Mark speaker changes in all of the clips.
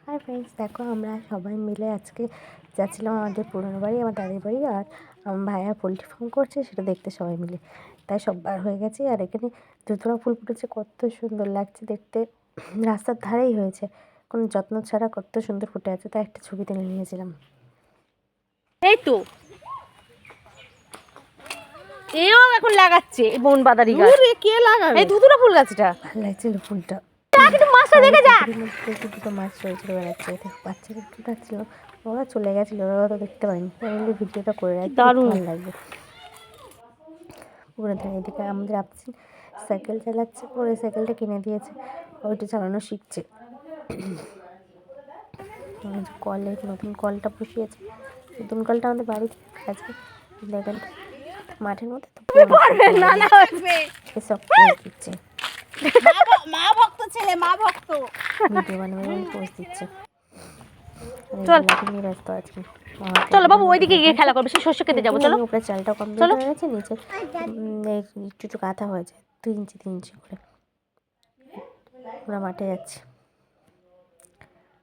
Speaker 1: Hi friends, দেখো আমরা সবাই মিলে আজকে যাচ্ছিলাম আমাদের পুরনো বাড়ি, আমার দাদির বাড়ি। আর আমার ভাইয়া পোলট্রি ফার্ম করছে, সেটা দেখতে সবাই মিলে। তাই সব বার হয়ে গেছে। আর এখানে ধুতরা ফুল ফুটেছে, কত সুন্দর লাগছে দেখতে। রাস্তার ধারেই হয়েছে, কোনো যত্ন ছাড়া কত সুন্দর ফুটে আছে। তাই একটা ছবি তুলে নিয়েছিলাম।
Speaker 2: এই তো এও এখন লাগাচ্ছে বন বাদারি গাছ। কে লাগাবে? এই ধুতুরা ফুল গাছটা
Speaker 1: ভালো লাগছিল ফুলটা।
Speaker 2: মাছটা দেখে যা।
Speaker 1: দুটো মাছ চলে বেড়াচ্ছে, বাচ্চাদের ফুটাচ্ছিল, ওরা চলে গেছিলো, ওরা তো দেখতে পাইনি। তাহলে ভিডিওটা করে রাখি, ভালো লাগবে। পুরো ধারে এদিকে আমাদের আপসিন সাইকেল চালাচ্ছে, পরে সাইকেলটা কিনে দিয়েছে, ওইটা চালানো শিখছে। কলে নতুন কলটা বসিয়েছে, নতুন কলটা আমাদের বাড়িতে আছে। দেখেন মাঠের মধ্যে তো সব দিচ্ছে,
Speaker 2: মা ভক্ত ছেলে, মা ভক্ত
Speaker 1: ভিডিও বানাবে পোস্ট দিচ্ছে। ব্যস্ত আছি।
Speaker 2: চলো বাবু, ওইদিকে গিয়ে খেলা করবে, সে শস্য খেতে যাবো। চলো,
Speaker 1: উপরে চালটা কমপ্লিট হয়ে গেছে, নিচে একটু একটু কাঁথা হয়েছে, 2 ইঞ্চি 3 ইঞ্চি করে। আমরা মাঠে যাচ্ছি।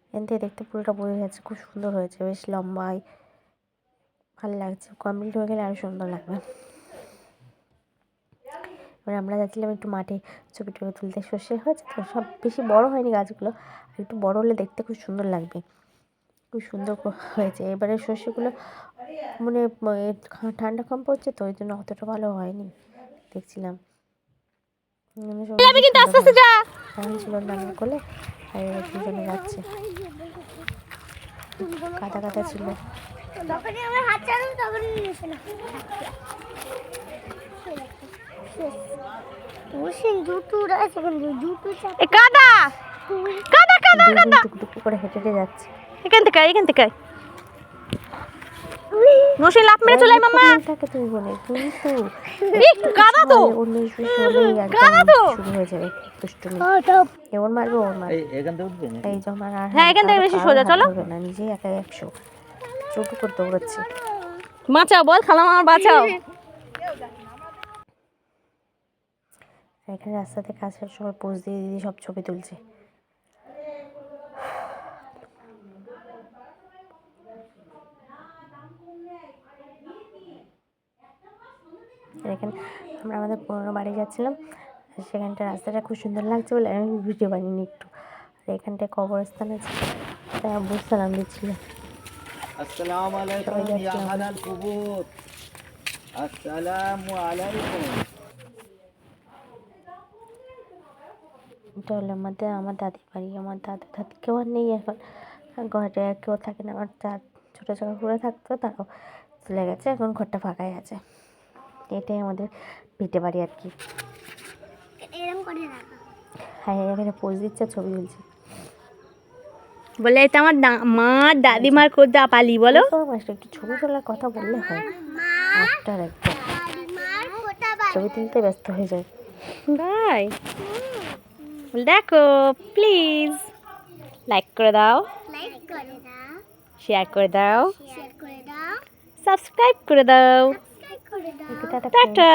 Speaker 1: এখান থেকে দেখতে পুরোটা বোঝা যাচ্ছে, খুব সুন্দর হয়েছে, বেশ লম্বায়, ভালো লাগছে। কমপ্লিট হয়ে গেলে আরও সুন্দর লাগবে। এবার আমরা যাচ্ছিলাম একটু মাঠে ছবি টবি তুলতে। সর্ষে হয়েছে তো, সব বেশি বড় হয়নি গাছগুলো, আর একটু বড় হলে দেখতে খুব সুন্দর লাগবে। খুব সুন্দর হয়েছে। এবারে সর্ষেগুলো মানে ঠান্ডা কম পড়ছে তো, ওই জন্য অতটা ভালো হয়নি দেখছিলাম। ছিল নামে করলে, আর দুজনে যাচ্ছে, কাদা কাদা ছিল। টুকটুক করে হেঁটে যাচ্ছে
Speaker 2: এখান থেকে নসে লাফ মেরে চলে মামা।
Speaker 1: তাকে তুমি বলে কিন্তু
Speaker 2: কাদা তো
Speaker 1: অন্য হলেই একদম শুরু হয়ে যাবে দুষ্টুমি। ওর মারবে, ওর মারবে, এই জমা। আর
Speaker 2: হ্যাঁ, এখান থেকে বেশি সোজা চলো
Speaker 1: না, নিজেই একা 100 চোটু করে দৌড়াচ্ছে।
Speaker 2: বাঁচাও, বল খালাম আমার, বাঁচাও।
Speaker 1: এখানে রাস্তা থেকে আসার সময় পোজ দিয়ে দিদি সব ছবি তুলছে। এখানে আমরা আমাদের পুরোনো বাড়ি যাচ্ছিলাম, সেখানটা রাস্তাটা খুব সুন্দর লাগছে বলে আমি ভিডিও বানিয়ে একটু। আর এখানটায় কবরস্থান আছে, তাই আব্বু সালাম দিচ্ছিল।
Speaker 3: আসসালামু আলাইকুম ইয়া আহলাল কুবুর, আসসালামু আলাইকুম।
Speaker 1: এটা হলো আমার দাদির বাড়ি। আমার দাদু দাদি কেউ আর নেই এখন, ঘরে আর কেউ থাকে না। আমার ছোটো ছোটো ঘুরে থাকতো, তারাও চলে গেছে, এখন ঘরটা ফাঁকাই আছে। এটাই আমাদের ভিটে বাড়ি আর কি। হ্যাঁ, এখানে পোজ দিচ্ছে, ছবি তুলছে
Speaker 2: বলে এটা আমার মা দাদিমার কোদা পালি। বলো
Speaker 1: একটু ছবি তোলার কথা বললে হয়, একটার একদম ছবি তুলতে ব্যস্ত হয়ে যায়।
Speaker 2: বাই, দেখো প্লিজ লাইক করে দাও, শেয়ার করে দাও, সাবস্ক্রাইব করে দাও। টাটা।